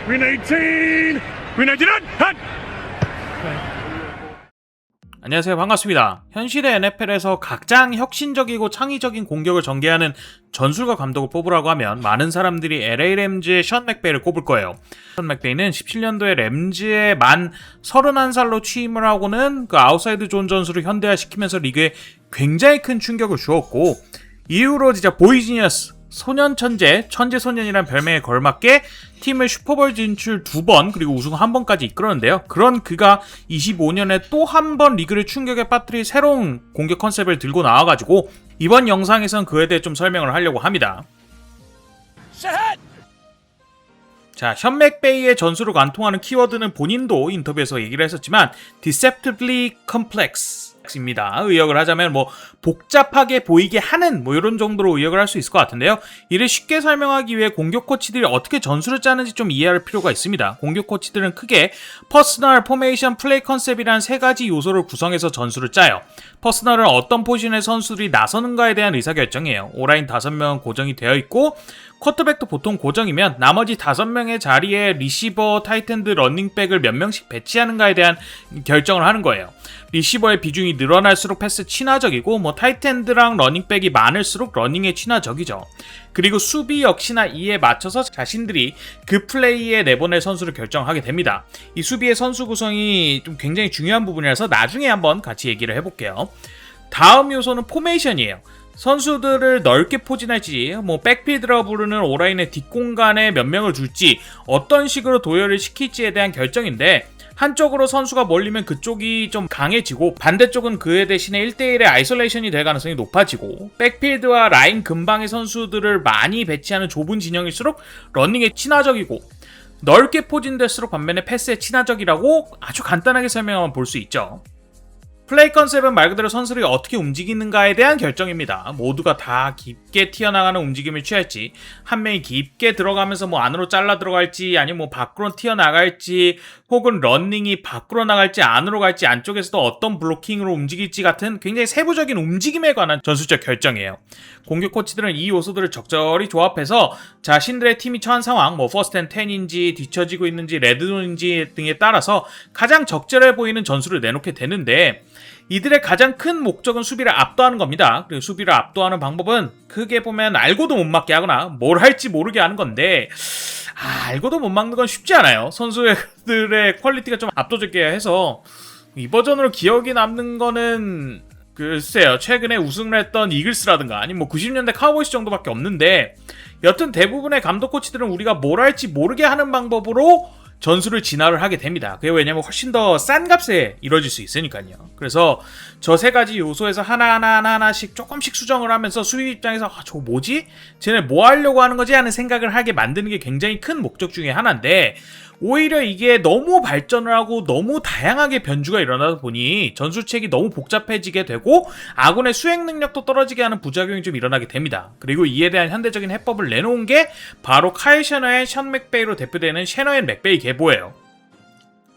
Green 18! Green 19! Hot! 안녕하세요. 반갑습니다. 현실의 NFL에서 가장 혁신적이고 창의적인 공격을 전개하는 전술과 감독을 뽑으라고 하면 많은 사람들이 LA 램즈의 션 맥베이를 꼽을 거예요. 션 맥베이는 17년도에 램즈에 만 31살로 취임을 하고는 그 아웃사이드 존 전술을 현대화시키면서 리그에 굉장히 큰 충격을 주었고, 이후로 진짜 보이지니어스, 소년 천재, 천재 소년이란 별명에 걸맞게 팀을 슈퍼볼 진출 2번 그리고 우승 1번까지 이끌었는데요. 그런 그가 25년에 또 한 번 리그를 충격에 빠뜨릴 새로운 공격 컨셉을 들고 나와가지고 이번 영상에선 그에 대해 좀 설명을 하려고 합니다. 자, 션 맥베이의 전술을 관통하는 키워드는 본인도 인터뷰에서 얘기를 했었지만 deceptively complex 입니다. 의역을 하자면 복잡하게 보이게 하는 이런 정도로 의역을 할 수 있을 것 같은데요. 이를 쉽게 설명하기 위해 공격 코치들이 어떻게 전술을 짜는지 좀 이해할 필요가 있습니다. 공격 코치들은 크게 퍼스널, 포메이션, 플레이 컨셉이라는 세 가지 요소를 구성해서 전술을 짜요. 퍼스널은 어떤 포지션의 선수들이 나서는가에 대한 의사결정이에요. 오라인 5명은 고정이 되어 있고 쿼터백도 보통 고정이면 나머지 5명의 자리에 리시버, 타이트엔드, 러닝백을 몇 명씩 배치하는가에 대한 결정을 하는 거예요. 리시버의 비중이 늘어날수록 패스 친화적이고 타이트엔드랑 러닝백이 많을수록 러닝에 친화적이죠. 그리고 수비 역시나 이에 맞춰서 자신들이 그 플레이에 내보낼 선수를 결정하게 됩니다. 이 수비의 선수 구성이 좀 굉장히 중요한 부분이라서 나중에 한번 같이 얘기를 해볼게요. 다음 요소는 포메이션이에요. 선수들을 넓게 포진할지, 백필드라고 부르는 오라인의 뒷공간에 몇 명을 둘지, 어떤 식으로 도열을 시킬지에 대한 결정인데, 한쪽으로 선수가 몰리면 그쪽이 좀 강해지고 반대쪽은 그에 대신에 1대1의 아이솔레이션이 될 가능성이 높아지고, 백필드와 라인 근방의 선수들을 많이 배치하는 좁은 진영일수록 러닝에 친화적이고, 넓게 포진될수록 반면에 패스에 친화적이라고 아주 간단하게 설명하면 볼 수 있죠. 플레이 컨셉은 말 그대로 선수들이 어떻게 움직이는가에 대한 결정입니다. 모두가 다 깊게 튀어나가는 움직임을 취할지, 한 명이 깊게 들어가면서 안으로 잘라 들어갈지, 아니면 밖으로 튀어나갈지, 혹은 러닝이 밖으로 나갈지, 안으로 갈지, 안쪽에서도 어떤 블로킹으로 움직일지 같은 굉장히 세부적인 움직임에 관한 전술적 결정이에요. 공격 코치들은 이 요소들을 적절히 조합해서 자신들의 팀이 처한 상황, 퍼스트 앤 10인지, 뒤처지고 있는지, 레드존인지 등에 따라서 가장 적절해 보이는 전술을 내놓게 되는데, 이들의 가장 큰 목적은 수비를 압도하는 겁니다. 그리고 수비를 압도하는 방법은 크게 보면 알고도 못 막게 하거나 뭘 할지 모르게 하는 건데, 알고도 못 막는 건 쉽지 않아요. 선수들의 퀄리티가 좀 압도적이어야 해서 이 버전으로 기억이 남는 거는 글쎄요, 최근에 우승을 했던 이글스라든가 아니면 90년대 카우보이스 정도밖에 없는데, 여튼 대부분의 감독 코치들은 우리가 뭘 할지 모르게 하는 방법으로 전술을 진화를 하게 됩니다. 그게 왜냐면 훨씬 더 싼 값에 이루어질 수 있으니까요. 그래서 저 세 가지 요소에서 하나씩 조금씩 수정을 하면서 수비 입장에서 저거 뭐지? 쟤네 뭐 하려고 하는 거지? 하는 생각을 하게 만드는 게 굉장히 큰 목적 중에 하나인데, 오히려 이게 너무 발전을 하고 너무 다양하게 변주가 일어나다 보니 전술책이 너무 복잡해지게 되고 아군의 수행 능력도 떨어지게 하는 부작용이 좀 일어나게 됩니다. 그리고 이에 대한 현대적인 해법을 내놓은 게 바로 카일 셔너의 션 맥베이로 대표되는 셔너앤 맥베이 계보예요.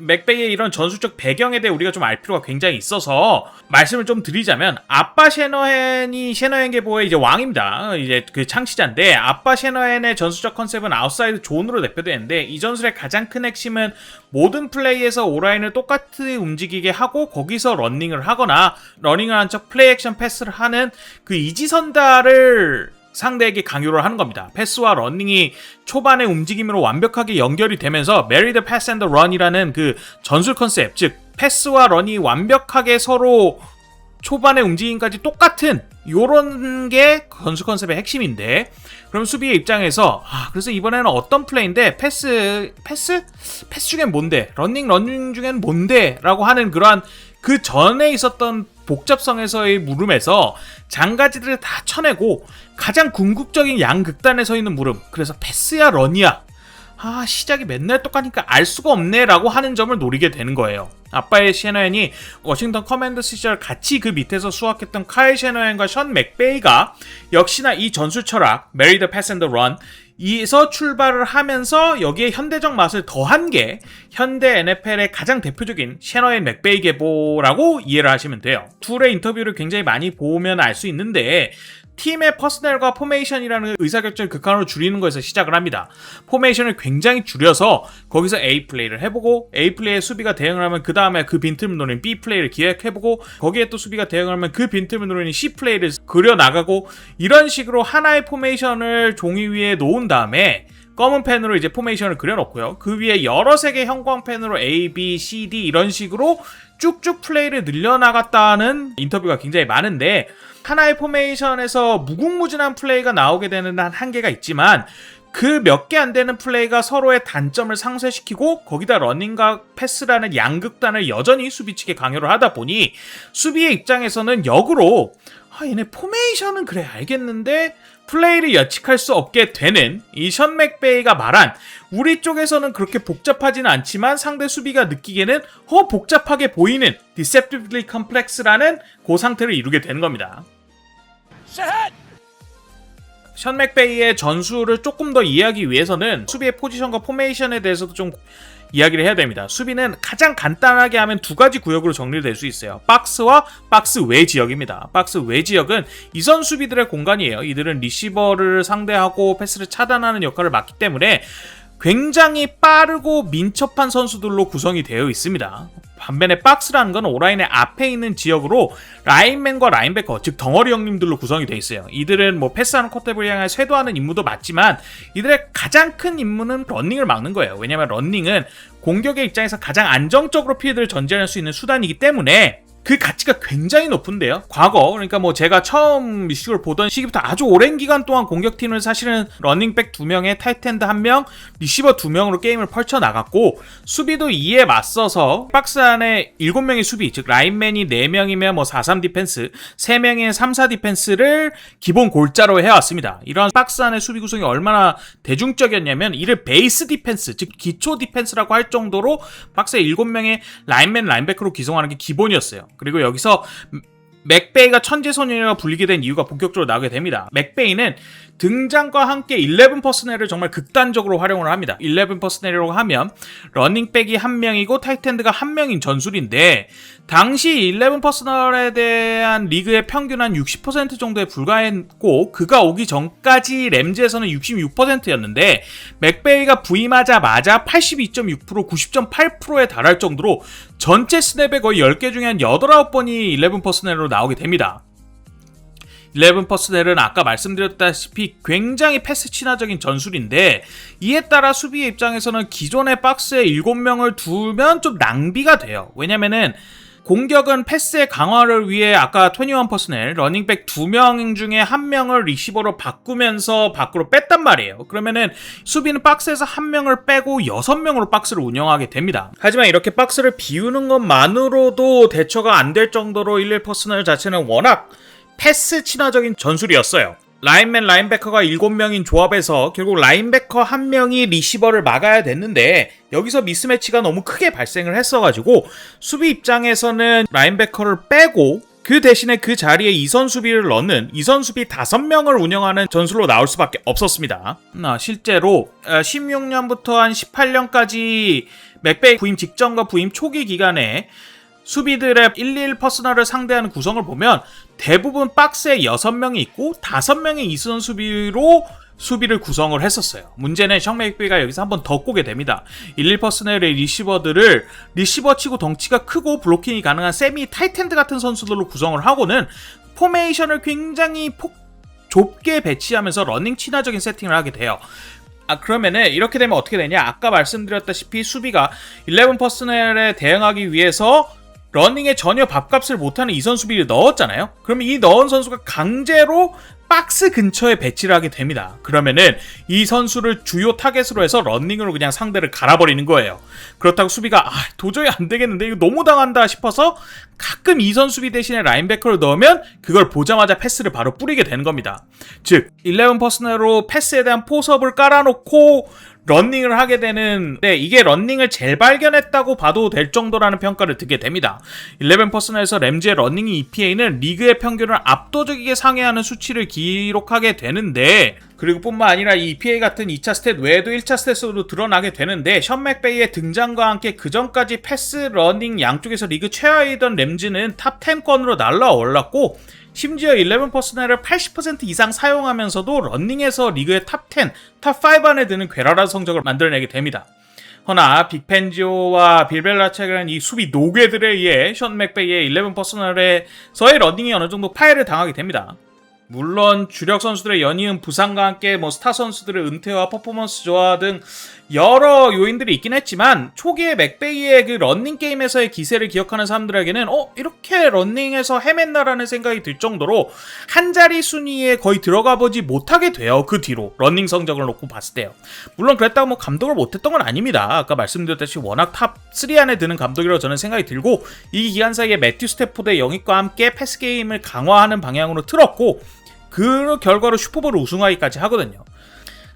맥베이의 이런 전술적 배경에 대해 우리가 좀 알 필요가 굉장히 있어서 말씀을 좀 드리자면, 아빠 셔너헨이 셔너헨 계보의 이제 왕입니다. 이제 그 창시자인데, 아빠 셔너헨의 전술적 컨셉은 아웃사이드 존으로 대표되는데, 이 전술의 가장 큰 핵심은 모든 플레이에서 오라인을 똑같이 움직이게 하고 거기서 러닝을 하거나 러닝을 한 척 플레이 액션 패스를 하는 그 이지선다를 상대에게 강요를 하는 겁니다. 패스와 러닝이 초반의 움직임으로 완벽하게 연결이 되면서 Marry the Pass and the Run이라는 그 전술 컨셉, 즉 패스와 런이 완벽하게 서로 초반의 움직임까지 똑같은 요런 게 전술 컨셉의 핵심인데, 그럼 수비의 입장에서 그래서 이번에는 어떤 플레이인데 패스 중엔 뭔데, 러닝 중엔 뭔데 라고 하는 그러한 그 전에 있었던 복잡성에서의 물음에서 장가지들을 다 쳐내고 가장 궁극적인 양극단에 서 있는 물음, 그래서 패스야 런이야, 시작이 맨날 똑같으니까 알 수가 없네 라고 하는 점을 노리게 되는 거예요. 아빠의 셔너헨이 워싱턴 커맨더스 시절 같이 그 밑에서 수학했던 카일 셔너헨과 션 맥베이가 역시나 이 전술 철학 Marry the Pass and the Run 이에서 출발을 하면서 여기에 현대적 맛을 더한 게 현대 NFL의 가장 대표적인 셔너앤 맥베이 계보라고 이해를 하시면 돼요. 둘의 인터뷰를 굉장히 많이 보면 알 수 있는데, 팀의 퍼스널과 포메이션이라는 의사결정을 극한으로 줄이는 것에서 시작을 합니다. 포메이션을 굉장히 줄여서 거기서 A 플레이를 해보고 A 플레이에 수비가 대응을 하면 그 다음에 그 빈틈을 노린 B 플레이를 기획해보고 거기에 또 수비가 대응을 하면 그 빈틈을 노리는 C 플레이를 그려나가고 이런 식으로 하나의 포메이션을 종이 위에 놓은 다음에 검은 펜으로 이제 포메이션을 그려놓고요. 그 위에 여러 색의 형광펜으로 A, B, C, D 이런 식으로 쭉쭉 플레이를 늘려나갔다는 인터뷰가 굉장히 많은데 하나의 포메이션에서 무궁무진한 플레이가 나오게 되는 한 한계가 있지만 그 몇 개 안 되는 플레이가 서로의 단점을 상쇄시키고 거기다 러닝과 패스라는 양극단을 여전히 수비 측에 강요를 하다 보니 수비의 입장에서는 역으로 얘네 포메이션은 그래 알겠는데 플레이를 예측할 수 없게 되는 이 션 맥베이가 말한 우리 쪽에서는 그렇게 복잡하지는 않지만 상대 수비가 느끼기에는 복잡하게 보이는 Deceptively Complex라는 그 상태를 이루게 되는 겁니다. 션 맥베이의 전술을 조금 더 이해하기 위해서는 수비의 포지션과 포메이션에 대해서도 좀 이야기를 해야 됩니다. 수비는 가장 간단하게 하면 두 가지 구역으로 정리될 수 있어요. 박스와 박스 외 지역입니다. 박스 외 지역은 이선 수비들의 공간이에요. 이들은 리시버를 상대하고 패스를 차단하는 역할을 맡기 때문에 굉장히 빠르고 민첩한 선수들로 구성이 되어 있습니다. 반면에 박스라는 건 오라인의 앞에 있는 지역으로 라인맨과 라인베커, 즉 덩어리 형님들로 구성이 되어 있어요. 이들은 뭐 패스하는 쿼터백을 향해 쇄도하는 임무도 맞지만 이들의 가장 큰 임무는 러닝을 막는 거예요. 왜냐하면 러닝은 공격의 입장에서 가장 안정적으로 필드를 전진할 수 있는 수단이기 때문에 그 가치가 굉장히 높은데요. 과거 그러니까 뭐 제가 처음 미식을 보던 시기부터 아주 오랜 기간 동안 공격팀은 사실은 러닝백 2명에 타이트엔드 1명, 리시버 2명으로 게임을 펼쳐나갔고 수비도 이에 맞서서 박스 안에 7명의 수비, 즉 라인맨이 4명이면 뭐 4-3 디펜스, 3명의 3-4 디펜스를 기본 골자로 해왔습니다. 이러한 박스 안의 수비 구성이 얼마나 대중적이었냐면 이를 베이스 디펜스, 즉 기초 디펜스라고 할 정도로 박스에 7명의 라인맨, 라인백으로 기성하는 게 기본이었어요. 그리고 여기서 맥베이가 천재소년이라고 불리게 된 이유가 본격적으로 나오게 됩니다. 맥베이는 등장과 함께 11 퍼스널을 정말 극단적으로 활용을 합니다. 11 퍼스널이라고 하면 러닝백이 1명이고 타이트엔드가 1명인 전술인데 당시 11 퍼스널에 대한 리그의 평균 한 60% 정도에 불과했고 그가 오기 전까지 램즈에서는 66%였는데 맥베이가 부임하자마자 82.6%, 90.8%에 달할 정도로 전체 스냅의 거의 10개 중에 한 8, 9번이 11 퍼스널로 나오게 됩니다. 11 퍼스널은 아까 말씀드렸다시피 굉장히 패스 친화적인 전술인데 이에 따라 수비의 입장에서는 기존의 박스에 7명을 두면 좀 낭비가 돼요. 왜냐면은 공격은 패스의 강화를 위해 아까 21 퍼스널 러닝백 2명 중에 1명을 리시버로 바꾸면서 밖으로 뺐단 말이에요. 그러면은 수비는 박스에서 1명을 빼고 6명으로 박스를 운영하게 됩니다. 하지만 이렇게 박스를 비우는 것만으로도 대처가 안 될 정도로 11 퍼스널 자체는 워낙 패스 친화적인 전술이었어요. 라인맨, 라인베커가 7명인 조합에서 결국 라인베커 1명이 리시버를 막아야 됐는데 여기서 미스매치가 너무 크게 발생을 했어가지고 수비 입장에서는 라인베커를 빼고 그 대신에 그 자리에 이선 수비를 넣는 이선 수비 5명을 운영하는 전술로 나올 수밖에 없었습니다. 실제로 16년부터 한 18년까지 맥베이 부임 직전과 부임 초기 기간에 수비들의 1-1 퍼스널을 상대하는 구성을 보면 대부분 박스에 6명이 있고 5명의 이선 수비로 수비를 구성을 했었어요. 문제는 션 맥베이가 여기서 한번 더 꼬게 됩니다. 1-1 퍼스널의 리시버들을 리시버치고 덩치가 크고 블로킹이 가능한 세미 타이트엔드 같은 선수들로 구성을 하고는 포메이션을 굉장히 좁게 배치하면서 러닝 친화적인 세팅을 하게 돼요. 그러면은 이렇게 되면 어떻게 되냐? 아까 말씀드렸다시피 수비가 11 퍼스널에 대응하기 위해서 러닝에 전혀 밥값을 못하는 이선 수비를 넣었잖아요. 그러면 이 넣은 선수가 강제로 박스 근처에 배치를 하게 됩니다. 그러면은 이 선수를 주요 타겟으로 해서 러닝으로 그냥 상대를 갈아버리는 거예요. 그렇다고 수비가 도저히 안 되겠는데 이거 너무 당한다 싶어서 가끔 이선 수비 대신에 라인베커를 넣으면 그걸 보자마자 패스를 바로 뿌리게 되는 겁니다. 즉 11 퍼스널로 패스에 대한 포섭을 깔아놓고 러닝을 하게 되는데 이게 러닝을 재발견했다고 봐도 될 정도라는 평가를 듣게 됩니다. 11 퍼스널에서 램즈의 러닝 EPA는 리그의 평균을 압도적이게 상회하는 수치를 기록하게 되는데 그리고 뿐만 아니라 이 EPA 같은 2차 스탯 외에도 1차 스탯으로 드러나게 되는데 션 맥베이의 등장과 함께 그 전까지 패스, 러닝 양쪽에서 리그 최하위던 램즈는 탑 10권으로 날라올랐고 심지어 11 퍼스널을 80% 이상 사용하면서도 러닝에서 리그의 탑 10, 탑 5 안에 드는 괴랄한 성적을 만들어내게 됩니다. 허나 빅펜지오와 빌벨라체라는 이 수비 노괴들에 의해 션 맥베이의 11 퍼스널에서의 러닝이 어느 정도 파해를 당하게 됩니다. 물론 주력 선수들의 연이은 부상과 함께 스타 선수들의 은퇴와 퍼포먼스 저하 등 여러 요인들이 있긴 했지만 초기에 맥베이의 그 런닝 게임에서의 기세를 기억하는 사람들에게는 이렇게 런닝에서 헤맨다라는 생각이 들 정도로 한 자리 순위에 거의 들어가 보지 못하게 돼요. 그 뒤로 런닝 성적을 놓고 봤을 때요. 물론 그랬다고 감독을 못했던 건 아닙니다. 아까 말씀드렸다시피 워낙 탑 3 안에 드는 감독이라고 저는 생각이 들고 이 기간 사이에 매튜 스태포드의 영입과 함께 패스 게임을 강화하는 방향으로 틀었고 그 결과로 슈퍼볼 우승하기까지 하거든요.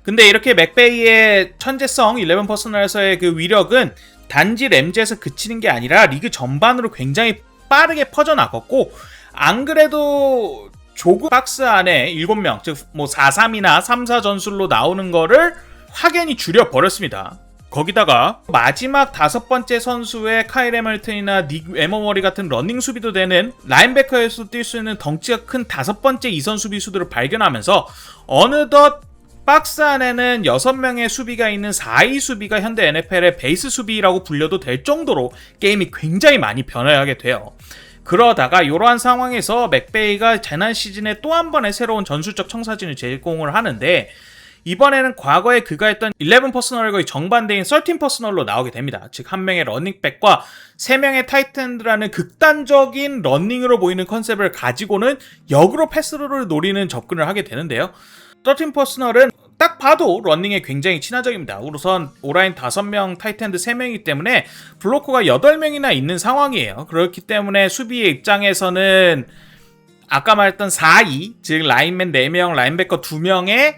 근데 이렇게 맥베이의 천재성 11 퍼스널에서의 그 위력은 단지 램즈에서 그치는 게 아니라 리그 전반으로 굉장히 빠르게 퍼져나갔고 안 그래도 좁은 박스 안에 7명 즉 4-3이나 3-4 전술로 나오는 거를 확연히 줄여버렸습니다. 거기다가 마지막 5번째 선수의 카일 해밀턴이나 닉 에머머리 같은 러닝 수비도 되는 라인베커에서 뛸 수 있는 덩치가 큰 5번째 이선 수비수들을 발견하면서 어느덧 박스 안에는 6명의 수비가 있는 4위 수비가 현대 NFL의 베이스 수비라고 불려도 될 정도로 게임이 굉장히 많이 변화하게 돼요. 그러다가 이러한 상황에서 맥베이가 지난 시즌에 또 한 번의 새로운 전술적 청사진을 제공을 하는데 이번에는 과거에 그가 했던 11 퍼스널과 거의 정반대인 13 퍼스널로 나오게 됩니다. 즉 한 명의 러닝백과 3명의 타이트엔드라는 극단적인 러닝으로 보이는 컨셉을 가지고는 역으로 패스로를 노리는 접근을 하게 되는데요. 13 퍼스널은 딱 봐도 러닝에 굉장히 친화적입니다. 우선 오라인 5명, 타이트엔드 3명이기 때문에 블로커가 8명이나 있는 상황이에요. 그렇기 때문에 수비의 입장에서는 아까 말했던 4-2, 즉 라인맨 4명, 라인베커 2명에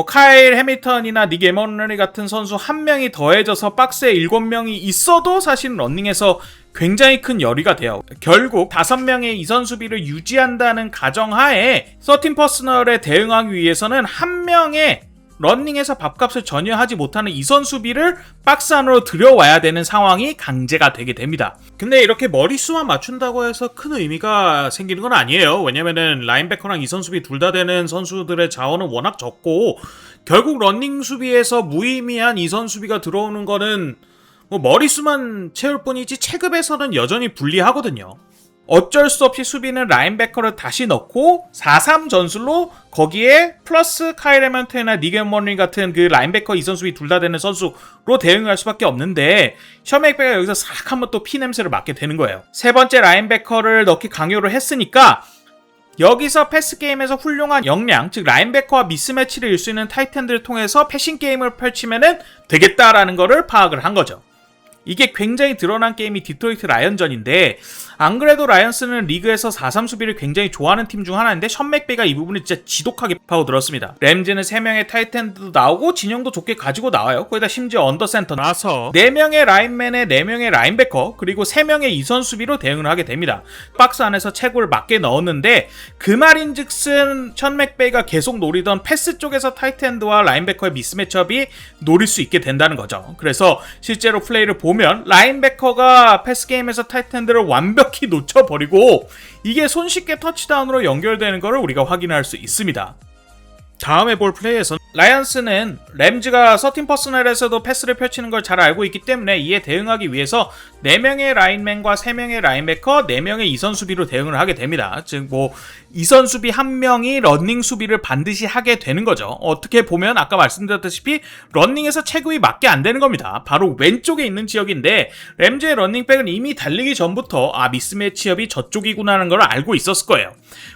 카일 해밀턴이나 닉 에머머리 같은 선수 1명이 더해져서 박스에 7명이 있어도 사실 러닝에서 굉장히 큰 열의가 돼요. 결국 5명의 이선 수비를 유지한다는 가정하에 13 퍼스널에 대응하기 위해서는 1명의 러닝에서 밥값을 전혀 하지 못하는 이선 수비를 박스 안으로 들여와야 되는 상황이 강제가 되게 됩니다. 근데 이렇게 머릿수만 맞춘다고 해서 큰 의미가 생기는 건 아니에요. 왜냐면은 라인베커랑 이선 수비 둘 다 되는 선수들의 자원은 워낙 적고 결국 러닝 수비에서 무의미한 이선 수비가 들어오는 거는 머릿수만 채울 뿐이지 체급에서는 여전히 불리하거든요. 어쩔 수 없이 수비는 라인베커를 다시 넣고 4-3 전술로 거기에 플러스 카일 해밀턴이나 닉 에머머리 같은 그 라인베커 이선 수비 둘 다 되는 선수로 대응할 수밖에 없는데 션 맥베이가 여기서 싹 한번 또 피냄새를 맡게 되는 거예요. 세 번째 라인베커를 넣기 강요를 했으니까 여기서 패스게임에서 훌륭한 역량, 즉 라인베커와 미스매치를 일 수 있는 타이트엔드를 통해서 패싱 게임을 펼치면 되겠다라는 거를 파악을 한 거죠. 이게 굉장히 드러난 게임이 디트로이트 라이언전인데 안 그래도 라이언스는 리그에서 4-3 수비를 굉장히 좋아하는 팀 중 하나인데 션 맥베이가 이 부분을 진짜 지독하게 파고들었습니다. 램즈는 3명의 타이트엔드도 나오고 진영도 좋게 가지고 나와요. 거기다 심지어 언더센터 나서 4명의 라인맨에 4명의 라인베커 그리고 3명의 이선 수비로 대응을 하게 됩니다. 박스 안에서 체구를 맞게 넣었는데 그 말인즉슨 션 맥베이가 계속 노리던 패스 쪽에서 타이트엔드와 라인베커의 미스매치업이 노릴 수 있게 된다는 거죠. 그래서 실제로 플레이를 보면 라인베커가 패스게임에서 타이트엔드를 완벽히 놓쳐버리고 이게 손쉽게 터치다운으로 연결되는 것을 우리가 확인할 수 있습니다. 다음에 볼 플레이에서 라이언스는 램즈가 13 퍼스널에서도 패스를 펼치는 걸 잘 알고 있기 때문에 이에 대응하기 위해서 4명의 라인맨과 3명의 라인베커, 4명의 이선 수비로 대응을 하게 됩니다. 즉 이선 수비 1명이 러닝 수비를 반드시 하게 되는 거죠. 어떻게 보면 아까 말씀드렸다시피 러닝에서 체급이 맞게 안 되는 겁니다. 바로 왼쪽에 있는 지역인데 램즈의 러닝백은 이미 달리기 전부터 미스매치업이 저쪽이구나라는 걸 알고 있었을 거예요.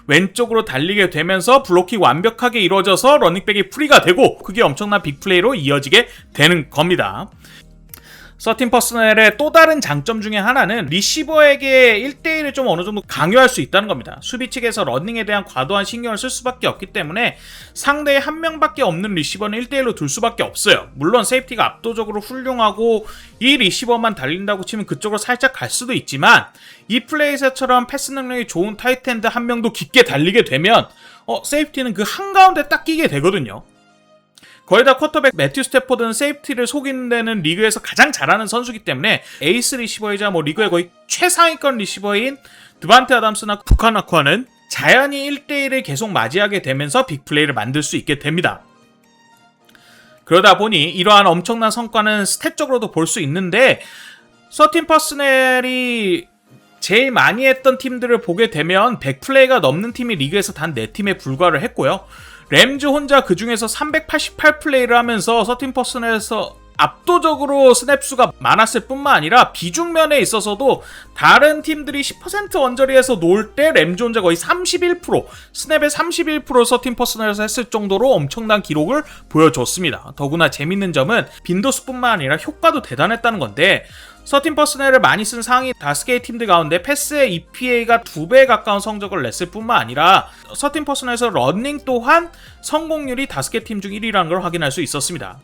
왼쪽으로 달리게 되면서 블로킹이 완벽하게 이루어져서 러닝백이 프리가 되고 그게 엄청난 빅플레이로 이어지게 되는 겁니다. 13 퍼스널의 또 다른 장점 중에 하나는 리시버에게 1대1을 좀 어느 정도 강요할 수 있다는 겁니다. 수비 측에서 러닝에 대한 과도한 신경을 쓸 수밖에 없기 때문에 상대에 1명밖에 없는 리시버는 1대1로 둘 수밖에 없어요. 물론 세이프티가 압도적으로 훌륭하고 이 리시버만 달린다고 치면 그쪽으로 살짝 갈 수도 있지만 이 플레이에서처럼 패스 능력이 좋은 타이트엔드 1명도 깊게 달리게 되면 세이프티는 그 한가운데 딱 끼게 되거든요. 거기다 쿼터백 매튜 스태포드는 세이프티를 속이는 데는 리그에서 가장 잘하는 선수이기 때문에 에이스 리시버이자 뭐 리그의 거의 최상위권 리시버인 드반테 아담스나 쿠카나쿠아는 자연히 1대1을 계속 맞이하게 되면서 빅플레이를 만들 수 있게 됩니다. 그러다 보니 이러한 엄청난 성과는 스탯적으로도 볼 수 있는데 서틴 퍼스넬이 제일 많이 했던 팀들을 보게 되면 100플레이가 넘는 팀이 리그에서 단 4팀에 불과를 했고요. 램즈 혼자 그 중에서 388플레이를 하면서 서틴 퍼스넬에서 압도적으로 스냅수가 많았을 뿐만 아니라 비중면에 있어서도 다른 팀들이 10% 언저리에서 놓을 때 램즈 혼자 거의 31%, 스냅의 31% 서틴 퍼스널에서 했을 정도로 엄청난 기록을 보여줬습니다. 더구나 재밌는 점은 빈도수뿐만 아니라 효과도 대단했다는 건데 서틴 퍼스널을 많이 쓴 상위 5개의 팀들 가운데 패스의 EPA가 2배에 가까운 성적을 냈을 뿐만 아니라 서틴 퍼스널에서 러닝 또한 성공률이 5개 팀 중 1위라는 걸 확인할 수 있었습니다.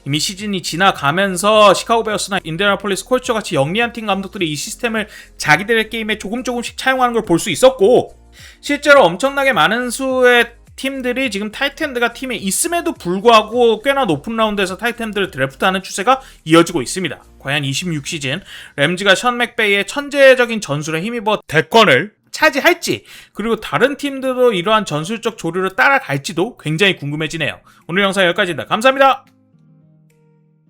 이미 시즌이 지나가면서 시카고 베어스나 인디애나폴리스 콜츠와 같이 영리한 팀 감독들이 이 시스템을 자기들의 게임에 조금씩 차용하는 걸 볼 수 있었고 실제로 엄청나게 많은 수의 팀들이 지금 타이트엔드가 팀에 있음에도 불구하고 꽤나 높은 라운드에서 타이트엔드를 드래프트하는 추세가 이어지고 있습니다. 과연 26시즌 램즈가 션 맥베이의 천재적인 전술에 힘입어 대권을 차지할지 그리고 다른 팀들도 이러한 전술적 조류를 따라갈지도 굉장히 궁금해지네요. 오늘 영상 여기까지입니다. 감사합니다.